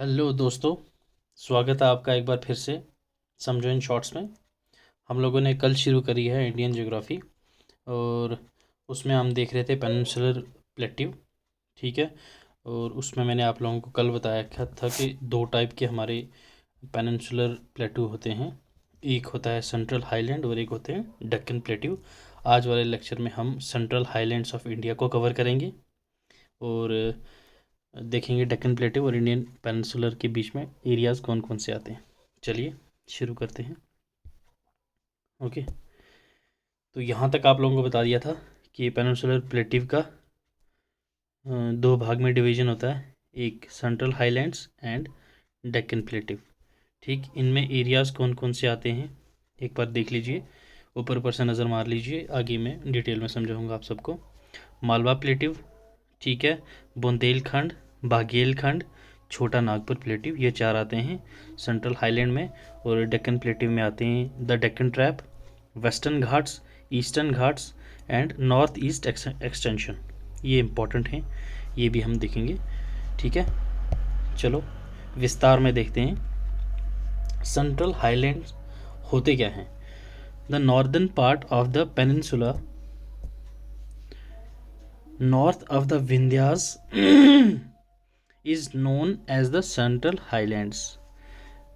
Hello दोस्तों, स्वागत है आपका एक बार फिर से समझो इन शॉर्ट्स में। हम लोगों ने कल शुरू करी है इंडियन ज्योग्राफी और उसमें हम देख रहे थे पेनिनसुलर प्लेट्यू। ठीक है। और उसमें मैंने आप लोगों को कल बताया था कि दो टाइप के हमारे पेनिनसुलर प्लेट्यू होते हैं। एक होता है सेंट्रल हाईलैंड और एक होते हैं डक्कन प्लेट्यू। आज वाले लेक्चर में हम सेंट्रल हाईलैंड्स ऑफ इंडिया को कवर करेंगे और देखेंगे डेक्कन प्लेटिव और इंडियन पेनिनसुलर के बीच में एरियाज़ कौन कौन से आते हैं। चलिए शुरू करते हैं। ओके, तो यहाँ तक आप लोगों को बता दिया था कि पेनिनसुलर प्लेटिव का दो भाग में डिवीजन होता है, एक सेंट्रल हाईलैंड्स एंड डेक्कन प्लेटिव। ठीक, इनमें एरियाज़ कौन कौन से आते हैं एक बार देख लीजिए, ऊपर ऊपर से नज़र मार लीजिए, आगे मैं डिटेल में समझाऊंगा आप सबको। मालवा प्लेटिव, ठीक है, बुंदेलखंड, बाघेलखंड, छोटा नागपुर प्लेटिव, ये चार आते हैं सेंट्रल हाईलैंड में। और डेक्कन प्लेटिव में आते हैं the Deccan trap, western Ghats, eastern Ghats and north east extension. ये इंपॉर्टेंट हैं, ये भी हम देखेंगे। ठीक है, चलो विस्तार में देखते हैं सेंट्रल हाईलैंड्स होते क्या हैं। The northern part of the peninsula north of the Vindhyas is known as the Central Highlands।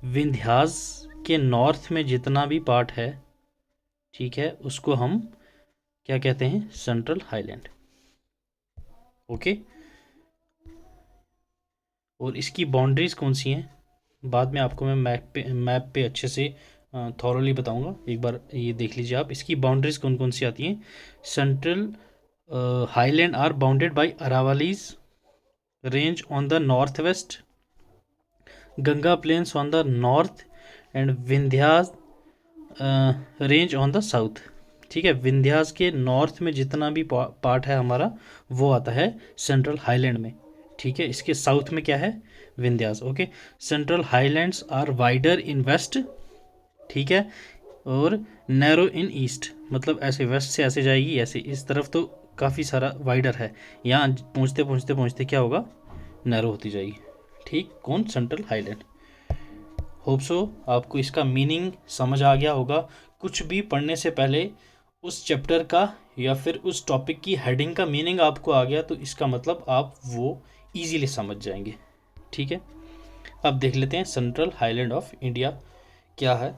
Vindhyas के नॉर्थ में जितना भी पार्ट है, ठीक है, उसको हम क्या कहते हैं, सेंट्रल हाईलैंड। ओके, और इसकी बाउंड्रीज कौन सी हैं बाद में आपको मैं मैप पे अच्छे से थॉरली बताऊंगा। एक बार ये देख लीजिए आप, इसकी बाउंड्रीज कौन कौन सी आती हैं। Central highland are bounded by Aravallis range on the north west, Ganga plains on the north and Vindhyas range on the south. ठीक है, विंध्यास के नॉर्थ में जितना भी पार्ट है हमारा वो आता है सेंट्रल हाईलैंड में। ठीक है, इसके साउथ में क्या है, Vindhyas. Okay, central highlands are wider in west, ठीक है, और नैरो इन ईस्ट, मतलब ऐसे वेस्ट से ऐसे जाएगी, ऐसे इस तरफ तो काफ़ी सारा वाइडर है, यहाँ पहुँचते पहुँचते पहुँचते क्या होगा, नैरो होती जाएगी। ठीक, कौन, सेंट्रल हाईलैंड। होप सो आपको इसका मीनिंग समझ आ गया होगा। कुछ भी पढ़ने से पहले उस चैप्टर का या फिर उस टॉपिक की हेडिंग का मीनिंग आपको आ गया तो इसका मतलब आप वो इजीली समझ जाएंगे। ठीक है, अब देख लेते हैं सेंट्रल हाईलैंड ऑफ इंडिया क्या है।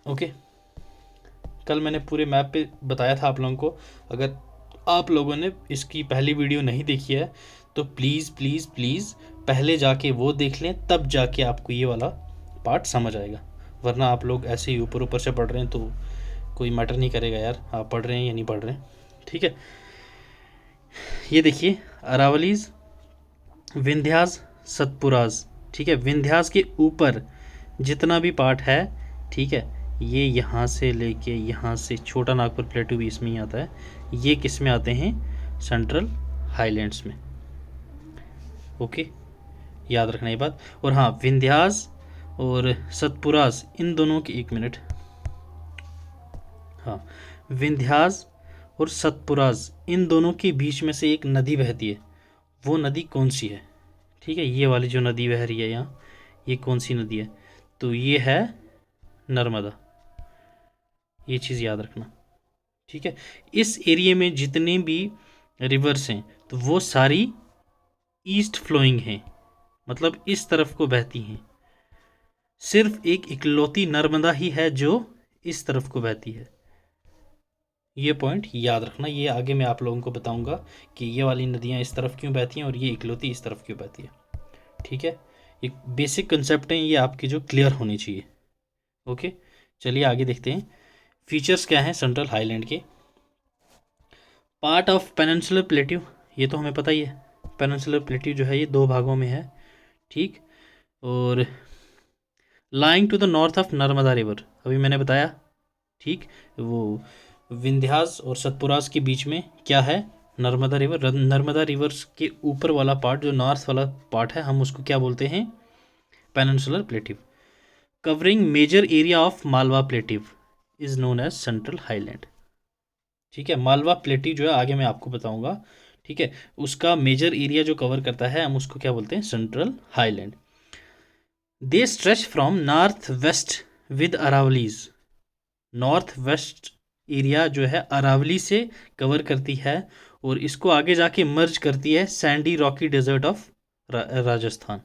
ओके, कल मैंने पूरे मैप पे बताया था आप लोगों को। अगर आप लोगों ने इसकी पहली वीडियो नहीं देखी है तो प्लीज़ प्लीज़ प्लीज़ पहले जाके वो देख लें, तब जाके आपको ये वाला पार्ट समझ आएगा। वरना आप लोग ऐसे ही ऊपर ऊपर से पढ़ रहे हैं तो कोई मैटर नहीं करेगा यार, आप पढ़ रहे हैं या नहीं पढ़ रहे हैं। ठीक है, ये देखिए अरावलीज, विंध्यास, सतपुराज। ठीक है, विंध्यास के ऊपर जितना भी पार्ट है, ठीक है, ये यहाँ से लेके यहाँ से छोटा नागपुर प्लेटू भी इसमें ही आता है, ये किस में आते हैं, सेंट्रल हाईलैंड्स में। ओके, याद रखना ये बात। और हाँ, विंध्यास और सतपुरास इन दोनों की, एक मिनट, हाँ, विंध्यास और सतपुरास इन दोनों के बीच में से एक नदी बहती है, वो नदी कौन सी है। ठीक है, ये वाली जो नदी बह रही है यहाँ, ये कौन सी नदी है, तो ये है नर्मदा। ये चीज़ याद रखना। ठीक है, इस एरिया में जितने भी रिवर्स हैं तो वो सारी ईस्ट फ्लोइंग हैं, मतलब इस तरफ को बहती हैं। सिर्फ एक इकलौती नर्मदा ही है जो इस तरफ को बहती है। ये पॉइंट याद रखना, ये आगे मैं आप लोगों को बताऊंगा कि ये वाली नदियाँ इस तरफ क्यों बहती हैं और ये इकलौती इस तरफ क्यों बहती है। ठीक है, एक बेसिक कंसेप्ट है ये आपकी जो क्लियर होनी चाहिए। ओके, चलिए आगे देखते हैं फीचर्स क्या हैं सेंट्रल हाईलैंड के। पार्ट ऑफ पेनिनसुलर प्लेट्यू, ये तो हमें पता ही है, पेनिनसुलर प्लेट्यू जो है ये दो भागों में है। ठीक, और lying to the north of Narmada river, अभी मैंने बताया। ठीक, वो विंध्यास और सतपुरास के बीच में क्या है, नर्मदा रिवर। नर्मदा रिवर्स के ऊपर वाला पार्ट जो नॉर्थ वाला पार्ट है, हम उसको क्या बोलते हैं, peninsular plateau. Covering major area of Malwa plateau is known as central highland. ठीक है, मालवा प्लेट्यू जो है आगे मैं आपको बताऊंगा। ठीक है, उसका मेजर एरिया जो कवर करता है हम उसको क्या बोलते हैं, central highland. They stretch from north west with Aravallis. North west area जो है अरावली से कवर करती है और इसको आगे जाके मर्ज करती है sandy rocky desert of Rajasthan.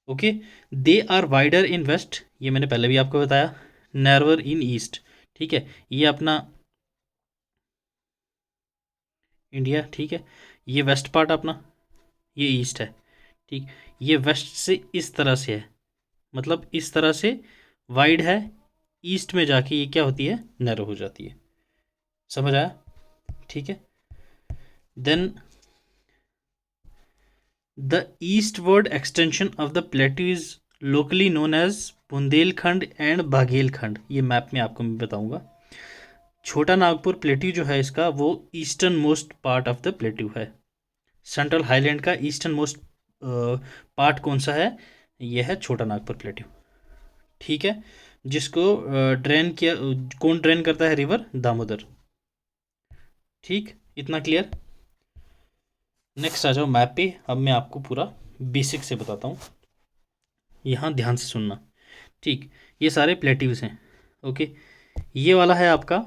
Okay, they are wider in west, ये मैंने पहले भी आपको बताया, नैरोअर इन ईस्ट। ठीक है, ये अपना इंडिया, ठीक है, ये वेस्ट पार्ट अपना, ये ईस्ट है। ठीक, ये वेस्ट से इस तरह से है, मतलब इस तरह से वाइड है, ईस्ट में जाके ये क्या होती है, नैरो हो जाती है। समझ आया? ठीक है, then the eastward extension of the plateau is locally known as Bundelkhand and Baghelkhand. ये मैप में आपको मैं बताऊंगा। छोटा नागपुर प्लेट्यू जो है इसका, वो eastern most part of the plateau है। सेंट्रल हाईलैंड का ईस्टर्न मोस्ट पार्ट कौन सा है? यह है छोटा नागपुर प्लेट्यू। ठीक है, जिसको ड्रेन किया, कौन ड्रेन करता है? रिवर दामोदर। ठीक, इतना क्लियर। नेक्स्ट आ जाओ मैप पे। अब मैं आपको पूरा बेसिक से बताता हूँ, यहाँ ध्यान से सुनना। ठीक, ये सारे प्लेट्यूज हैं। ओके, ये वाला है आपका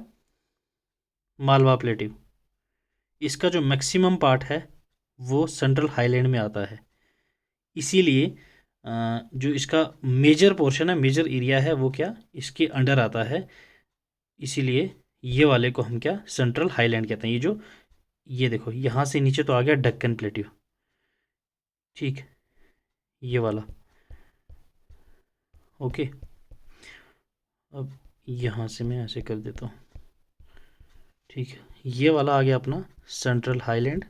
मालवा प्लेट्यू। इसका जो मैक्सिमम पार्ट है वो सेंट्रल हाईलैंड में आता है, इसीलिए जो इसका मेजर पोर्शन है, मेजर एरिया है, वो क्या इसके अंडर आता है। इसीलिए ये वाले को हम क्या सेंट्रल हाईलैंड कहते हैं। ये जो, ये देखो यहाँ से नीचे तो आ गया डक्कन प्लेट्यू। ठीक, ये वाला। ओके, अब यहाँ से मैं ऐसे कर देता हूँ। ठीक है, ये वाला आ गया अपना सेंट्रल हाईलैंड,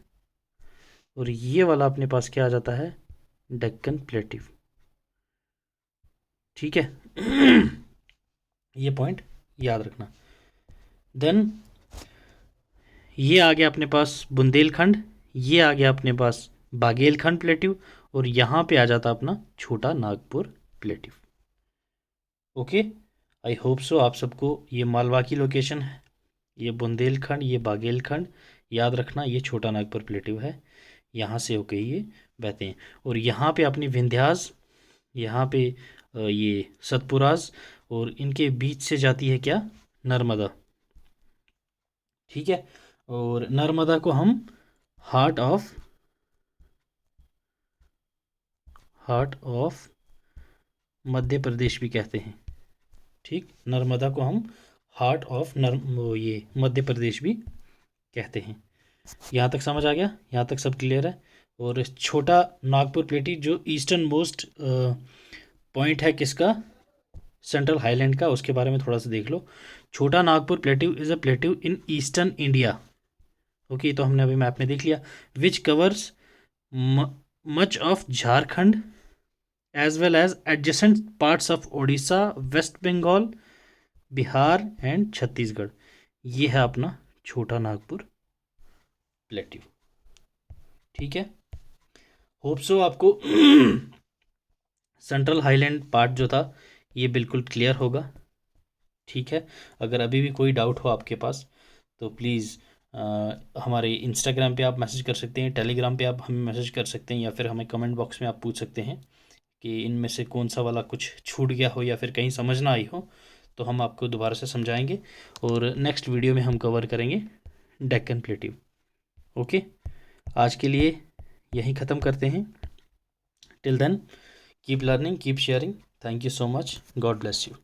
और ये वाला अपने पास क्या आ जाता है, डक्कन प्लेट्यू। ठीक है, ये पॉइंट याद रखना। देन ये आ गया अपने पास बुंदेलखंड, ये आ गया अपने पास बागेलखंड प्लेट्यू, और यहाँ पे आ जाता अपना छोटा Nagpur plateau. Okay, I hope so आप सबको ये मालवा की लोकेशन है, ये बुंदेलखंड, ये बागेलखंड, याद रखना ये छोटा नागपुर प्लेट्यू है। यहाँ से होके ये बहते हैं, और यहाँ पे अपनी विंध्यास, यहाँ पे ये सतपुराज, और इनके बीच से जाती है क्या, नर्मदा। ठीक है, और नर्मदा को हम हार्ट ऑफ मध्य प्रदेश भी कहते हैं। ठीक, नर्मदा को हम हार्ट ऑफ ये मध्य प्रदेश भी कहते हैं। यहाँ तक समझ आ गया? यहाँ तक सब क्लियर है? और छोटा नागपुर प्लेटी जो ईस्टर्न मोस्ट पॉइंट है किसका, सेंट्रल हाईलैंड का, उसके बारे में थोड़ा सा देख लो। Chota Nagpur plateau is a plateau in eastern India. Okay, तो हमने अभी मैप में देख लिया। Which covers much of Jharkhand as well as adjacent parts of Odisha, West Bengal, Bihar and Chhattisgarh. ये है अपना छोटा नागपुर प्लेट्यू। ठीक है, होप सो आपको सेंट्रल हाईलैंड पार्ट जो था ये बिल्कुल क्लियर होगा। ठीक है, अगर अभी भी कोई डाउट हो आपके पास तो प्लीज़ हमारे इंस्टाग्राम पे आप मैसेज कर सकते हैं, टेलीग्राम पे आप हमें मैसेज कर सकते हैं, या फिर हमें कमेंट बॉक्स में आप पूछ सकते हैं कि इनमें से कौन सा वाला कुछ छूट गया हो या फिर कहीं समझ ना आई हो, तो हम आपको दोबारा से समझाएंगे, और नेक्स्ट वीडियो में हम कवर करेंगे डेक्कन प्लेट्यू। ओके, आज के लिए यहीं ख़त्म करते हैं। Till then keep learning, keep sharing. Thank you so much, God bless you.